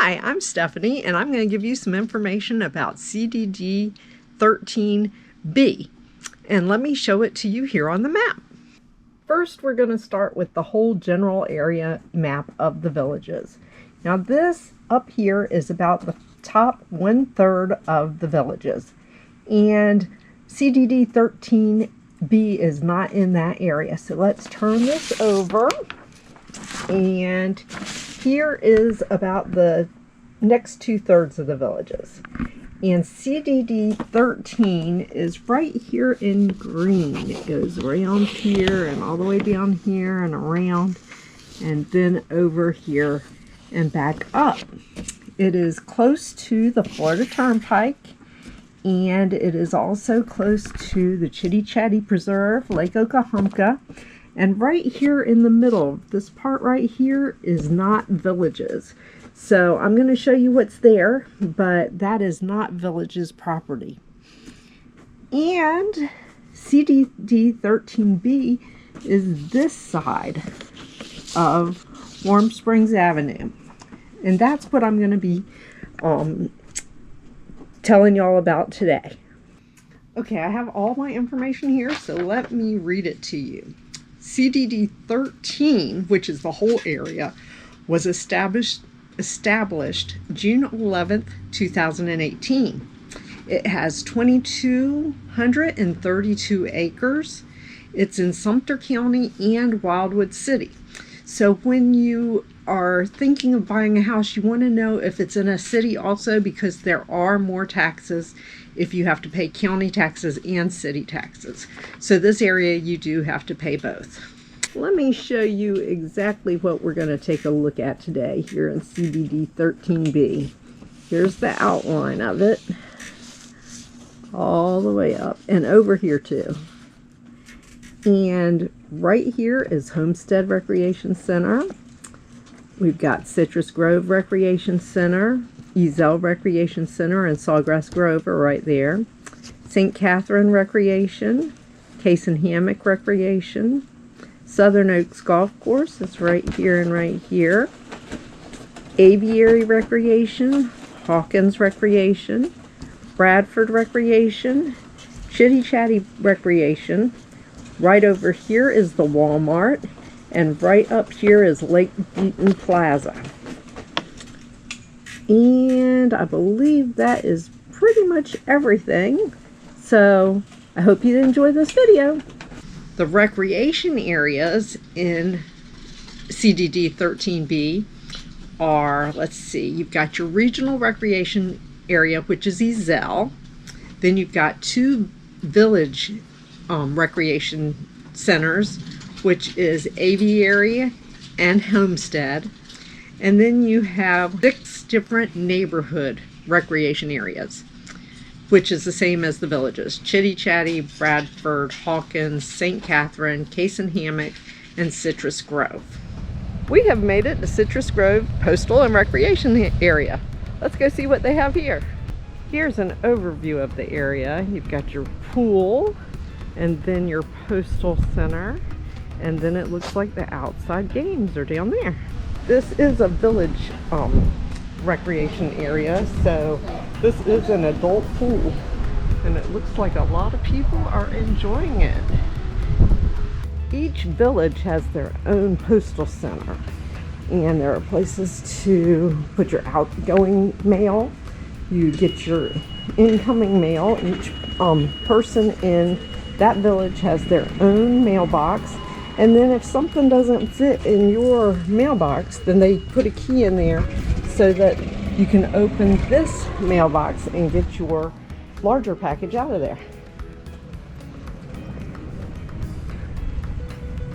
Hi, I'm Stephanie, and I'm going to give you some information about CDD 13B. And let me show it to you here on the map. First, we're going to start with the whole general area map of the villages. Now this up here is about the top 1/3 of the villages. And CDD 13B is not in that area. So let's turn this over. And here is about the next 2/3 of the villages. And CDD 13 is right here in green. It goes around here and all the way down here and around and then over here and back up. It is close to the Florida Turnpike, and it is also close to the Chitty Chatty Preserve, Lake Oklahoma. And right here in the middle, this part right here is not villages. So I'm going to show you what's there, but that is not villages property. And CDD 13B is this side of Warm Springs Avenue. And that's what I'm going to be telling y'all about today. Okay, I have all my information here, so let me read it to you. CDD 13, which is the whole area, was established June 11th, 2018. It has 2,232 acres. It's in Sumter County and Wildwood City. So when you are thinking of buying a house, you want to know if it's in a city also, because there are more taxes if you have to pay county taxes and city taxes. So this area you do have to pay both. Let me show you exactly what we're going to take a look at today here in CDD 13B. Here's the outline of it, all the way up and over here too. And right here is Homestead Recreation Center. We've got Citrus Grove Recreation Center, Ezell Recreation Center, and Sawgrass Grove are right there. St. Catherine Recreation, Cason Hammock Recreation, Southern Oaks Golf Course is right here and right here. Aviary Recreation, Hawkins Recreation, Bradford Recreation, Chitty Chatty Recreation. Right over here is the Walmart, and right up here is Lake Beaton Plaza. And I believe that is pretty much everything. So I hope you enjoy this video. The recreation areas in CDD 13B are, let's see, you've got your regional recreation area, which is Ezell. Then you've got two village recreation centers, which is Aviary and Homestead. And then you have 6 different neighborhood recreation areas, which is the same as the villages: Chitty Chatty, Bradford, Hawkins, St. Catherine, Cason Hammock, and Citrus Grove. We have made it to Citrus Grove Postal and Recreation Area. Let's go see what they have here. Here's an overview of the area. You've got your pool, and then your postal center, and then it looks like the outside games are down there. This is a village recreation area, so this is an adult pool, and it looks like a lot of people are enjoying it. Each village has their own postal center, and there are places to put your outgoing mail. You get your incoming mail. Each person in that village has their own mailbox, and then if something doesn't fit in your mailbox, then they put a key in there so that you can open this mailbox and get your larger package out of there.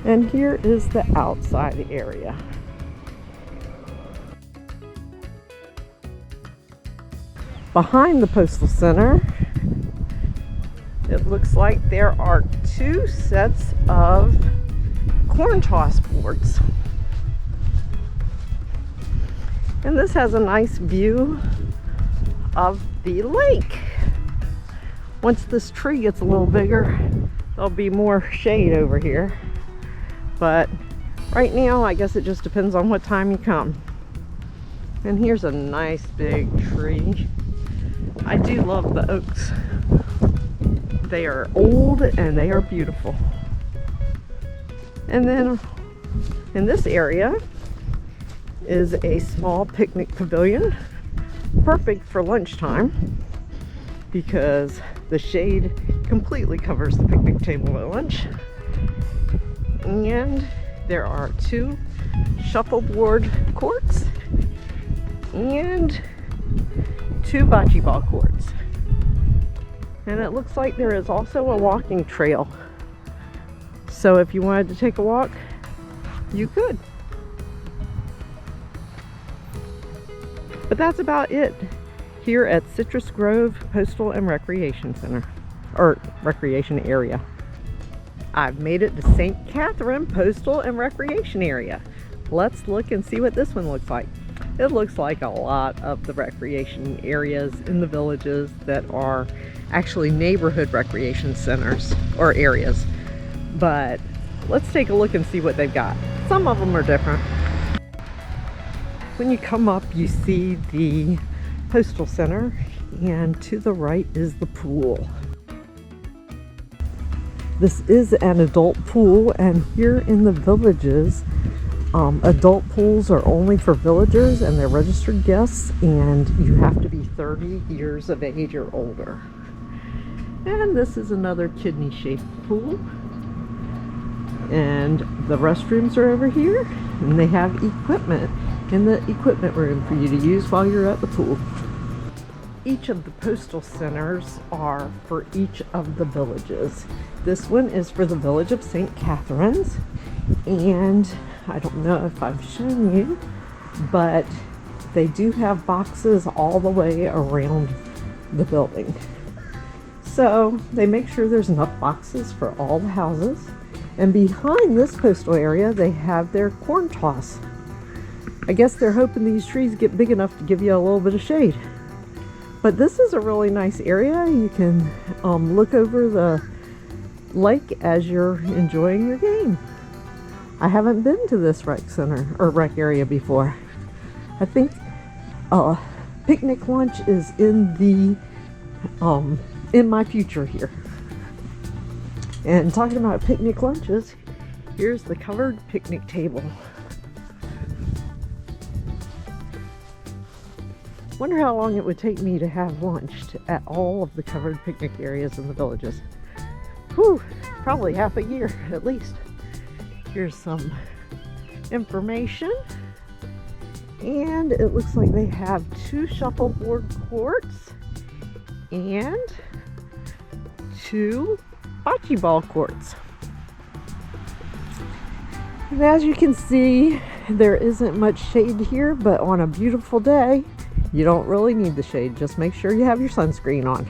And here is the outside area. Behind the postal center, it looks like there are 2 sets of corn toss boards. And this has a nice view of the lake. Once this tree gets a little bigger, there'll be more shade over here. But right now, I guess it just depends on what time you come. And here's a nice big tree. I do love the oaks. They are old and they are beautiful. And then in this area is a small picnic pavilion, perfect for lunchtime because the shade completely covers the picnic table at lunch. And there are 2 shuffleboard courts and 2 bocce ball courts. And it looks like there is also a walking trail. So if you wanted to take a walk, you could. But that's about it here at Citrus Grove Postal and Recreation Center, or Recreation Area. I've made it to St. Catherine Postal and Recreation Area. Let's look and see what this one looks like. It looks like a lot of the recreation areas in the villages that are actually neighborhood recreation centers or areas. But let's take a look and see what they've got. Some of them are different. When you come up, you see the postal center, and to the right is the pool. This is an adult pool, and here in the villages, adult pools are only for villagers and they're registered guests, and you have to be 30 years of age or older. And this is another kidney-shaped pool. And the restrooms are over here, and they have equipment in the equipment room for you to use while you're at the pool. Each of the postal centers are for each of the villages. This one is for the village of St. Catharines, and I don't know if I've shown you, but they do have boxes all the way around the building. So they make sure there's enough boxes for all the houses. And behind this postal area, they have their corn toss. I guess they're hoping these trees get big enough to give you a little bit of shade. But this is a really nice area. You can look over the lake as you're enjoying your game. I haven't been to this rec center or rec area before. I think picnic lunch is in my future here. And talking about picnic lunches, here's the covered picnic table. Wonder how long it would take me to have lunch at all of the covered picnic areas in the villages. Whew, probably half a year at least. Here's some information. And it looks like they have 2 shuffleboard courts and 2 bocce ball courts. And as you can see, there isn't much shade here, but on a beautiful day, you don't really need the shade. Just make sure you have your sunscreen on.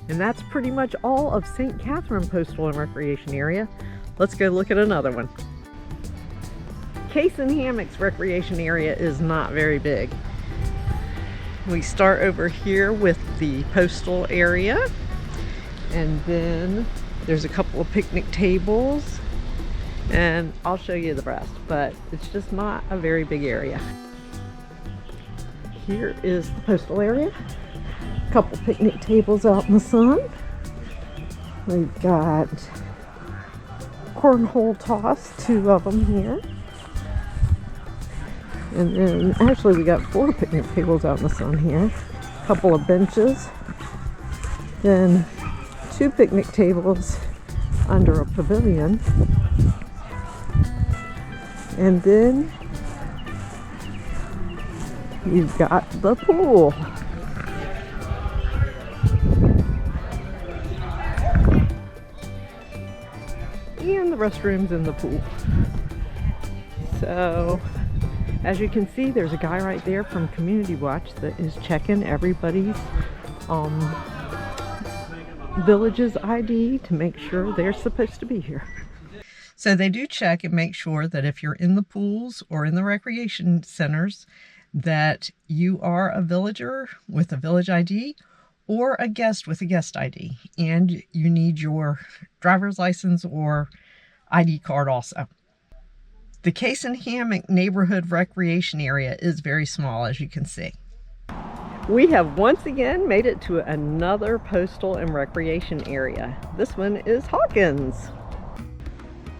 And that's pretty much all of St. Catherine Postal and Recreation Area. Let's go look at another one. Cason Hammock's recreation area is not very big. We start over here with the postal area, and then there's a couple of picnic tables, and I'll show you the rest, but it's just not a very big area. Here is the postal area. A couple picnic tables out in the sun. We've got cornhole toss, 2 of them here. And then actually we got 4 picnic tables out in the sun here. A couple of benches. Then 2 picnic tables under a pavilion. And then you've got the pool. And the restrooms in the pool. So, as you can see, there's a guy right there from Community Watch that is checking everybody's village's ID to make sure they're supposed to be here. So they do check and make sure that if you're in the pools or in the recreation centers, that you are a villager with a village ID or a guest with a guest ID. And you need your driver's license or ID card also. The Cason Hammock neighborhood recreation area is very small, as you can see. We have once again made it to another postal and recreation area. This one is Hawkins.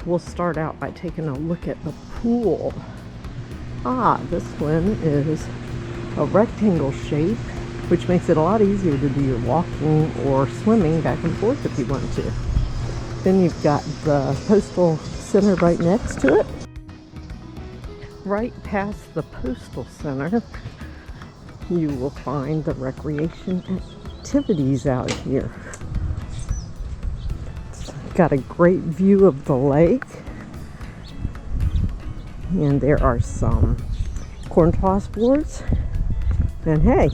We'll start out by taking a look at the pool. This one is a rectangle shape, which makes it a lot easier to do your walking or swimming back and forth if you want to. Then you've got the postal center right next to it. Right past the postal center, you will find the recreation activities out here. It's got a great view of the lake, and there are some corn toss boards. And hey,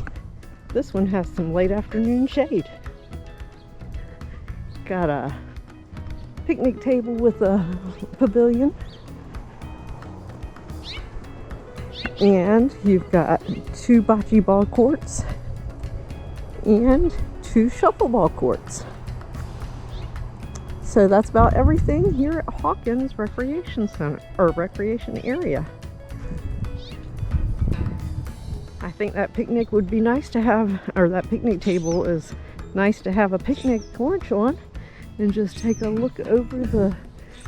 this one has some late afternoon shade. Got a picnic table with a pavilion. And you've got 2 bocce ball courts and 2 shuffleball courts. So that's about everything here at Hawkins Recreation Center, or recreation area. I think that picnic would be nice to have, or that picnic table is nice to have a picnic porch on and just take a look over the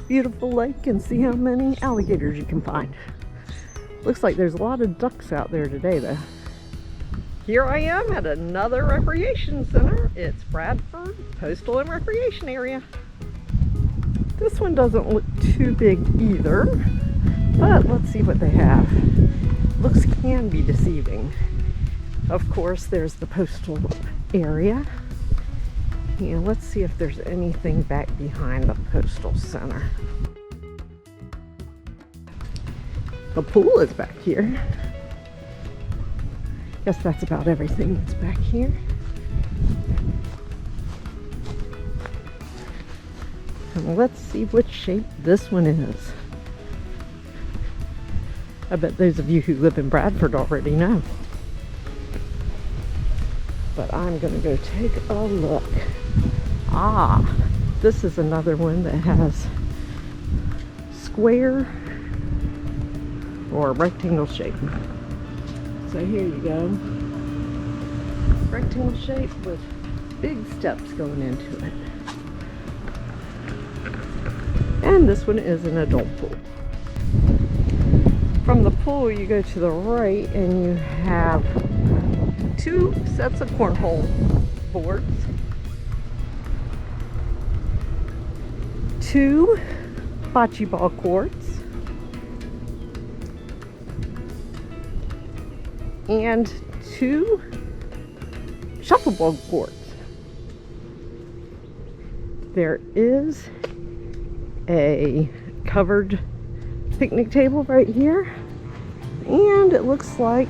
beautiful lake and see how many alligators you can find. Looks like there's a lot of ducks out there today though. Here I am at another recreation center. It's Bradford Postal and Recreation Area. This one doesn't look too big either, but let's see what they have. Looks can be deceiving. Of course, there's the postal area. And let's see if there's anything back behind the postal center. The pool is back here. Guess that's about everything that's back here. And let's see what shape this one is. I bet those of you who live in Bradford already know. But I'm gonna go take a look. This is another one that has square or rectangle shape. So here you go. Rectangle shape with big steps going into it. And this one is an adult pool. From the pool you go to the right and you have 2 sets of cornhole boards, 2 bocce ball courts, and 2 shuffleball courts. There is a covered picnic table right here, and it looks like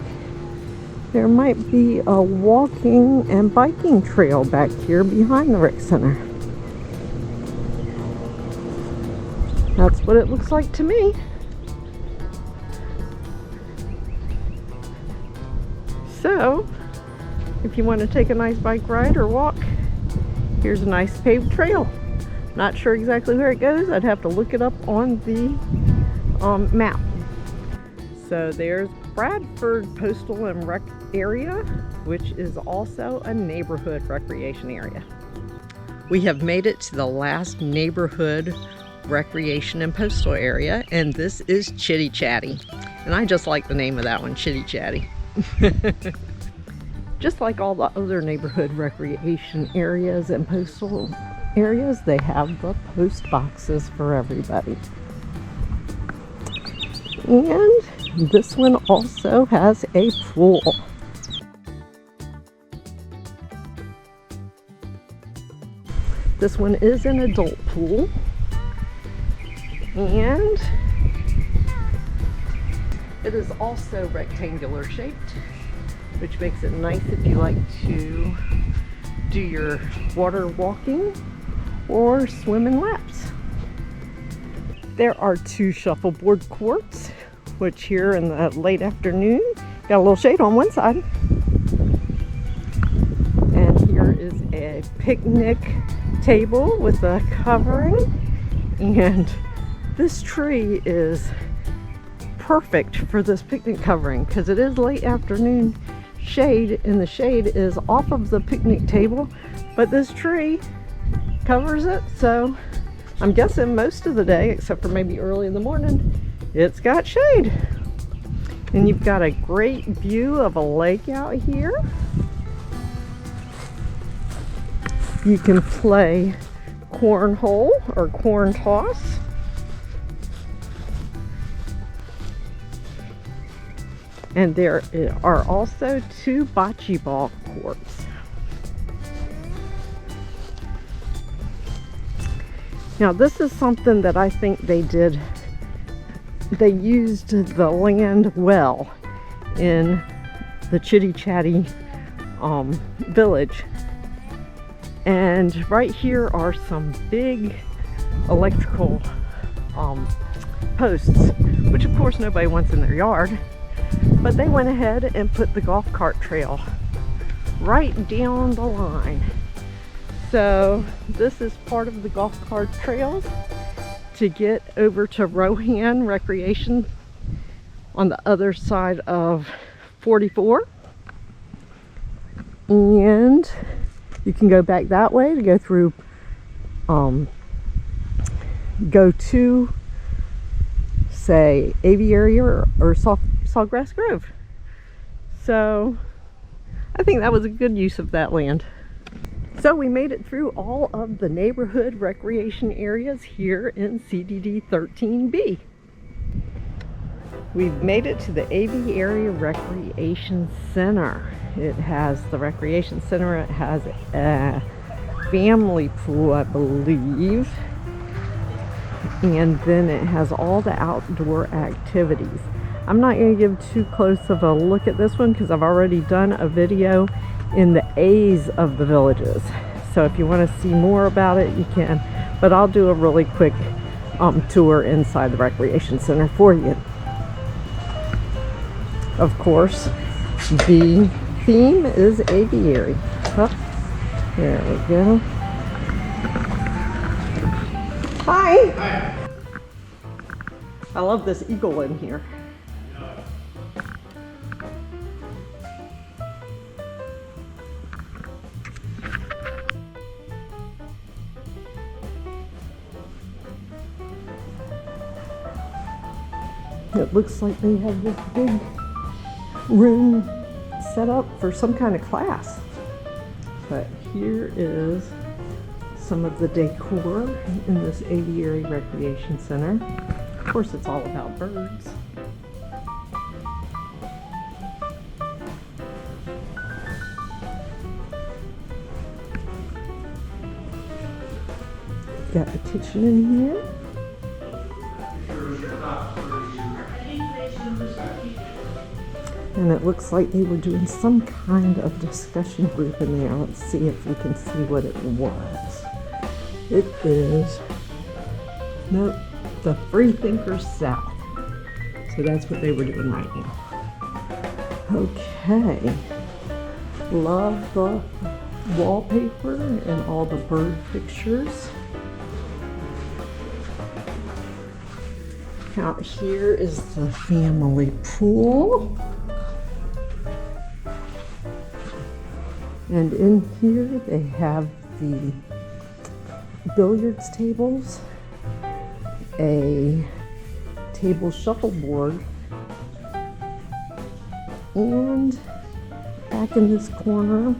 there might be a walking and biking trail back here behind the rec center. That's what it looks like to me. So, if you want to take a nice bike ride or walk, here's a nice paved trail. Not sure exactly where it goes. I'd have to look it up on the map. So there's Bradford Postal and Rec Area, which is also a neighborhood recreation area. We have made it to the last neighborhood recreation and postal area, and this is Chitty Chatty. And I just like the name of that one, Chitty Chatty. Just like all the other neighborhood recreation areas and postal areas, they have the post boxes for everybody. And this one also has a pool. This one is an adult pool. And it is also rectangular shaped, which makes it nice if you like to do your water walking or swim in laps. There are 2 shuffleboard courts, which here in the late afternoon got a little shade on one side. And here is a picnic table with a covering, and this tree is perfect for this picnic covering because it is late afternoon shade, and the shade is off of the picnic table, but this tree covers it, so I'm guessing most of the day, except for maybe early in the morning, it's got shade. And you've got a great view of a lake out here. You can play cornhole or corn toss. And there are also 2 bocce ball courts. Now this is something that I think they did. They used the land well in the Chitty Chatty village. And right here are some big electrical posts, which of course nobody wants in their yard. But they went ahead and put the golf cart trail right down the line. So this is part of the golf cart trails to get over to Rohan Recreation on the other side of 44. And you can go back that way to go through, go to, say, Aviary or Sawgrass Grove. So I think that was a good use of that land. So we made it through all of the neighborhood recreation areas here in CDD 13B. We've made it to the Aviary Recreation Center. It has the recreation center, it has a family pool, I believe, and then it has all the outdoor activities. I'm not going to give too close of a look at this one because I've already done a video in the A's of the villages. So if you want to see more about it, you can. But I'll do a really quick tour inside the recreation center for you. Of course, the theme is aviary. Oh, there we go. Hi! Hi! I love this eagle in here. It looks like they have this big room set up for some kind of class. But here is some of the decor in this Aviary Recreation Center. Of course, it's all about birds. Got the kitchen in here. And it looks like they were doing some kind of discussion group in there. Let's see if we can see what it was. It is, nope, the Freethinkers South. So that's what they were doing right now. Okay. Love the wallpaper and all the bird pictures. Out here is the family pool. And in here they have the billiards tables, a table shuffleboard, and back in this corner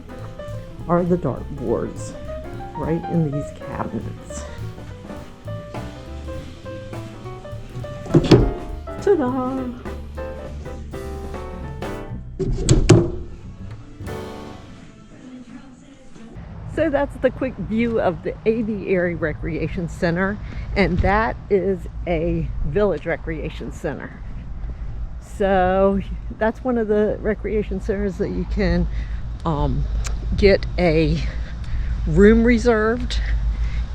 are the dartboards, right in these cabinets. Ta-da! So that's the quick view of the Aviary Recreation Center, and that is a village recreation center. So that's one of the recreation centers that you can get a room reserved,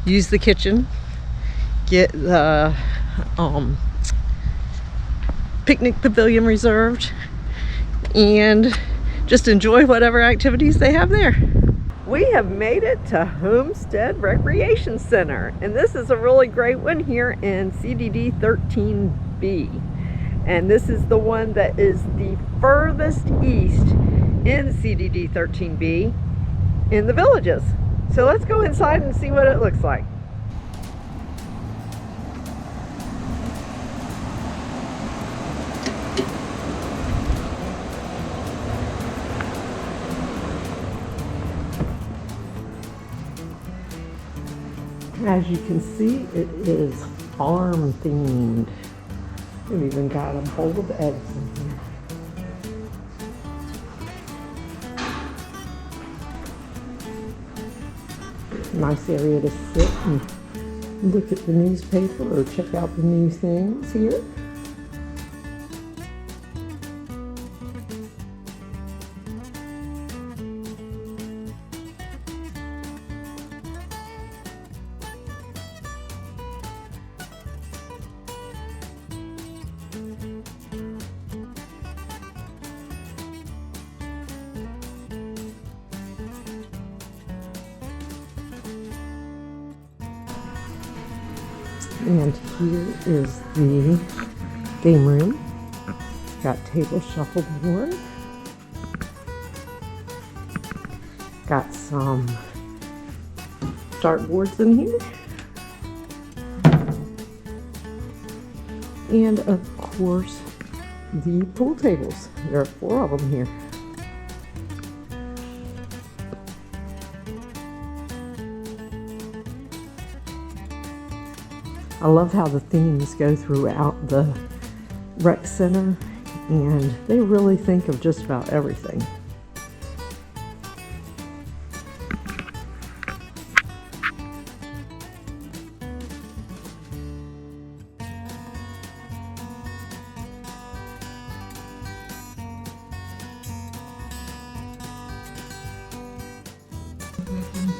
use the kitchen, get the picnic pavilion reserved, and just enjoy whatever activities they have there. We have made it to Homestead Recreation Center, and this is a really great one here in CDD 13B. And this is the one that is the furthest east in CDD 13B in the villages. So let's go inside and see what it looks like. As you can see, it is farm themed. We've even got a bowl of eggs in here. Nice area to sit and look at the newspaper or check out the new things here. And here is the game room. Got table shuffleboard. Got some dartboards in here. And of course, the pool tables. There are 4 of them here. I love how the themes go throughout the rec center, and they really think of just about everything.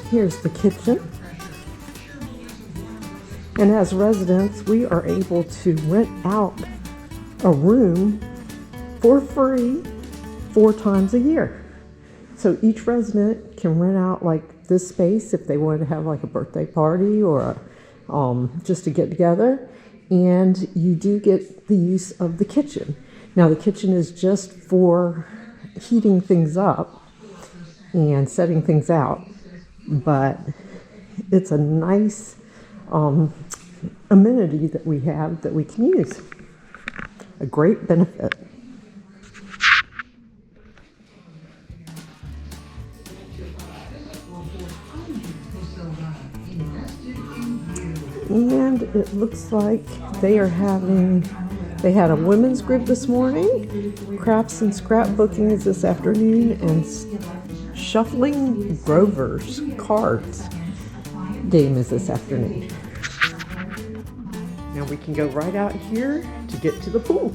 Here's the kitchen. And as residents, we are able to rent out a room for free 4 times a year. So each resident can rent out like this space if they wanted to have like a birthday party or just to get together. And you do get the use of the kitchen. Now the kitchen is just for heating things up and setting things out, but it's a nice amenity that we have that we can use. A great benefit. And it looks like they had a women's group this morning, crafts and scrapbooking is this afternoon, and shuffling Grover's cards game is this afternoon. Now we can go right out here to get to the pool.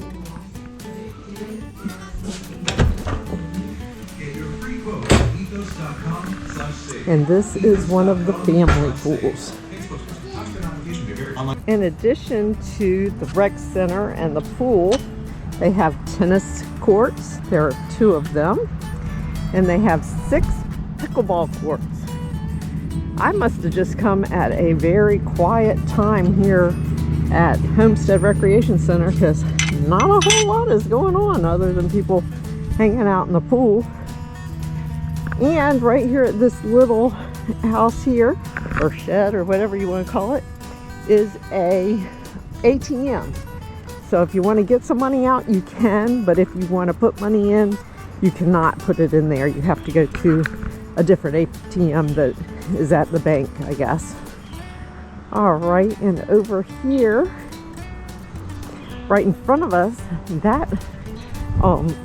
And this is one of the family pools. In addition to the rec center and the pool, they have tennis courts. There are 2 of them. And they have 6 pickleball courts. I must have just come at a very quiet time here at Homestead Recreation Center, because not a whole lot is going on other than people hanging out in the pool. And right here at this little house here, or shed, or whatever you want to call it, is a ATM. So if you want to get some money out, you can, but if you want to put money in, you cannot put it in there. You have to go to a different ATM that is at the bank, I guess. All right, and over here, right in front of us, that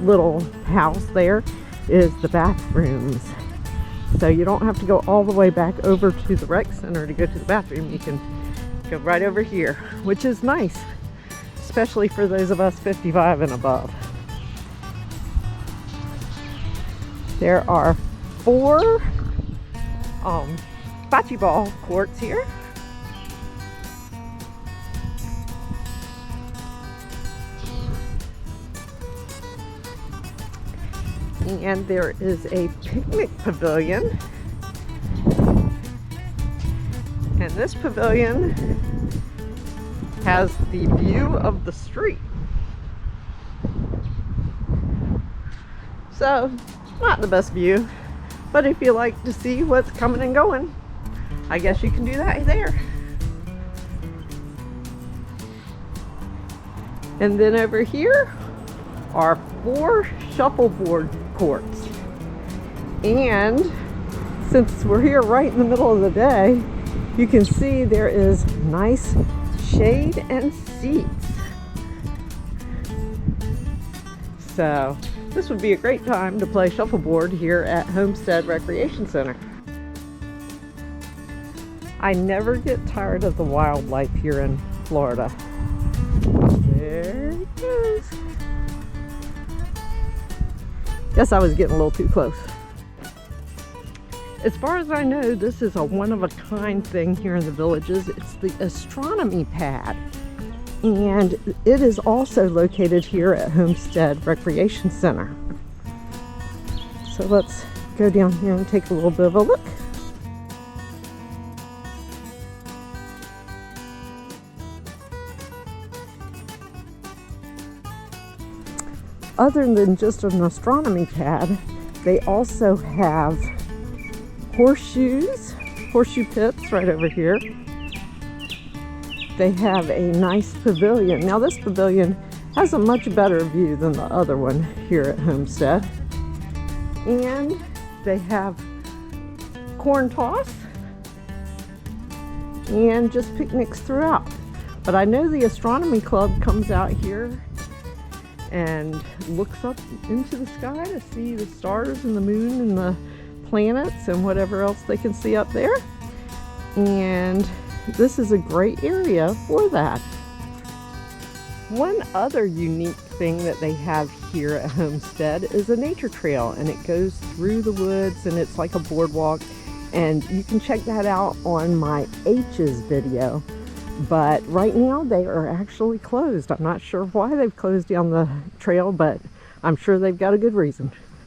little house there is the bathrooms. So you don't have to go all the way back over to the rec center to go to the bathroom. You can go right over here, which is nice, especially for those of us 55 and above. There are 4 bocce ball courts here. And there is a picnic pavilion. And this pavilion has the view of the street. So, not the best view, but if you like to see what's coming and going, I guess you can do that there. And then over here are 4 shuffleboard courts. And since we're here right in the middle of the day, you can see there is nice shade and seats. So this would be a great time to play shuffleboard here at Homestead Recreation Center. I never get tired of the wildlife here in Florida. There it goes. Guess I was getting a little too close. As far as I know, this is a one-of-a-kind thing here in the villages. It's the astronomy pad. And it is also located here at Homestead Recreation Center. So let's go down here and take a little bit of a look. Other than just an astronomy pad, they also have horsue pits right over here. They have a nice pavilion. Now this pavilion has a much better view than the other one here at Homestead. And they have corn toss and just picnics throughout. But I know the astronomy club comes out here and looks up into the sky to see the stars and the moon and the planets and whatever else they can see up there. And this is a great area for that. One other unique thing that they have here at Homestead is a nature trail, and it goes through the woods and it's like a boardwalk, and you can check that out on my H's video. But right now they are actually closed. I'm not sure why they've closed down the trail, but I'm sure they've got a good reason.